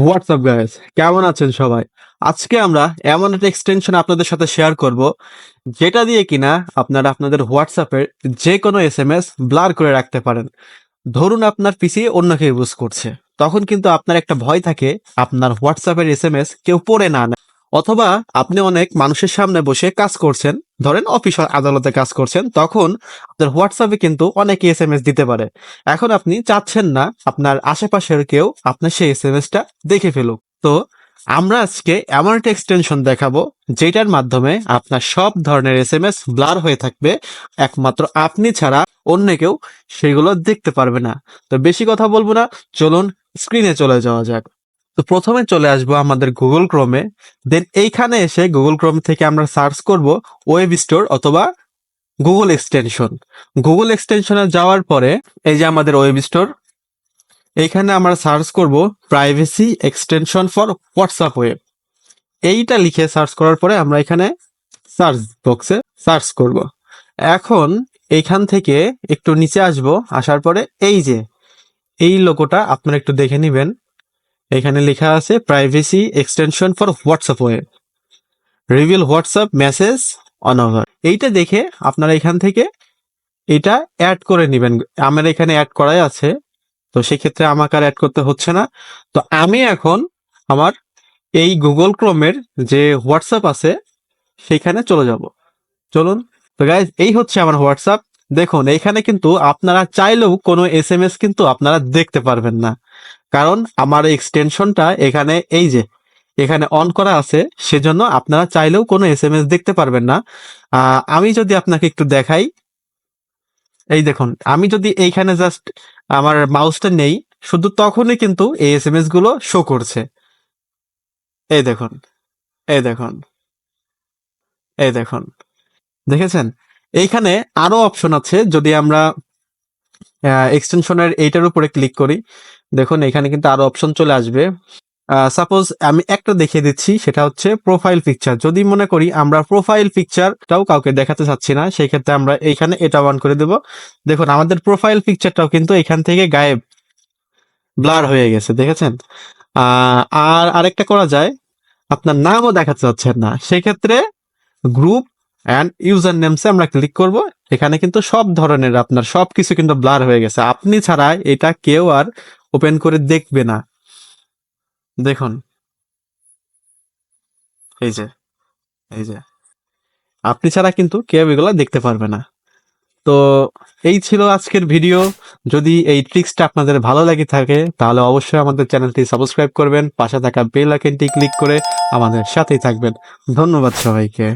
WhatsApp guys, কেমন আছেন সবাই? আজকে আমরা এমন একটা এক্সটেনশন আপনাদের সাথে শেয়ার করব যেটা দিয়ে কিনা আপনারা আপনাদের হোয়াটসঅ্যাপের যে কোনো এসএমএস ব্লার করে রাখতে পারেন। ধরুন আপনার পিসি অন্য কেউ ইউজ করছে, তখন কিন্তু আপনার একটা ভয় থাকে আপনার হোয়াটসঅ্যাপের এসএমএস কেউ পড়ে না নেয়। অথবা আপনি অনেক মানুষের সামনে বসে কাজ করছেন, ধরেন অফিস আদালতে কাজ করছেন, তখন আপনার হোয়াটসঅ্যাপে কিন্তু অনেকে এসএমএস দিতে পারে। এখন আপনি চাচ্ছেন না আপনার আশেপাশের কেউ আপনার সেই এসএমএসটা দেখে ফেলুক। তো আমরা আজকে এমন একটা এক্সটেনশন দেখাবো যেটার মাধ্যমে আপনার সব ধরনের এসএমএস ব্লার হয়ে থাকবে, একমাত্র আপনি ছাড়া অন্য কেউ সেগুলো দেখতে পারবে না। তো বেশি কথা বলবো না, চলুন স্ক্রিনে চলে যাওয়া যাক। তো প্রথমে চলে আসবো আমাদের গুগল ক্রোমে। দেন এইখানে এসে গুগল ক্রোম থেকে আমরা সার্চ করব ওয়েব স্টোর অথবা গুগল এক্সটেনশন। গুগল এক্সটেনশনে যাওয়ার পরে এই যে আমাদের ওয়েব স্টোর, এইখানে আমরা সার্চ করব privacy extension for WhatsApp web. এইটা লিখে সার্চ করার পরে আমরা এখানে সার্চ বক্সে সার্চ করব। এখন এইখান থেকে একটু নিচে আসব, আসার পরে এই যে এই লোগোটা আপনারা একটু দেখে নেবেন। এখানে লেখা আছে privacy extension for WhatsApp web, reveal WhatsApp message on over. এইটা দেখে আপনারা এখান থেকে এটা অ্যাড করে নেবেন। আমার এখানে অ্যাড করাই আছে, তো সেক্ষেত্রে আমাকে আর অ্যাড করতে হচ্ছে না। তো আমি এখন আমার এই গুগল ক্রোমের যে হোয়াটসঅ্যাপ আছে সেখানে চলে যাব। চলুন। তো গাইজ, এই হচ্ছে আমার হোয়াটসঅ্যাপ। দেখুন এখানে কিন্তু আপনারা চাইলেও কোনো এসএমএস কিন্তু আপনারা দেখতে পারবেন না, কারণ আমার এক্সটেনশনটা এখানে এই যে এখানে অন করা আছে, সেজন্য আপনারা চাইলেও কোনো এসএমএস দেখতে পারবেন না। আমি যদি আপনাকে একটু দেখাই, এই দেখুন আমি যদি এইখানে জাস্ট আমার মাউসটা নেই, শুধু তখনই কিন্তু এই এসএমএস গুলো শো করছে। এই দেখুন, এই দেখুন, এই দেখুন, দেখেছেন? এইখানে আরো অপশন আছে। যদি আমরা এক্সটেনশনের এইটার উপরে ক্লিক করি, দেখুন এখানে কিন্তু আরো অপশন চলে আসবে। সাপোজ আমি একটা দেখিয়ে দিচ্ছি, সেটা হচ্ছে প্রোফাইল পিকচার। যদি মনে করি আমরা প্রোফাইল পিকচারটাও কাউকে দেখাতে চাচ্ছি না, সেই ক্ষেত্রে আমরা এইখানে এটা অন করে দেব। দেখুন আমাদের প্রোফাইল পিকচারটাও কিন্তু এখান থেকে গায়েব, ব্লার হয়ে গেছে, দেখেছেন? আর আরেকটা করা যায়, আপনার নামও দেখাতে চাচ্ছেন না, সেক্ষেত্রে গ্রুপ অ্যান্ড ইউজার নেমসে আমরা ক্লিক করব। এখানে কিন্তু সব ধরনের আপনার সবকিছু কিন্তু ব্লার হয়ে গেছে, আপনি ছাড়া এটা কেউ আর ওপেন করে দেখবে না। দেখুন এই যে, এই যে আপনি ছাড়া কিন্তু কেউ এগুলো দেখতে পারবে না। তো এই ছিল আজকের ভিডিও। যদি এই ট্রিক্সটা আপনাদের ভালো লাগে থাকে তাহলে অবশ্যই আমাদের চ্যানেলটি সাবস্ক্রাইব করবেন, পাশে থাকা বেল আইকনটি ক্লিক করে আমাদের সাথেই থাকবেন। ধন্যবাদ সবাইকে।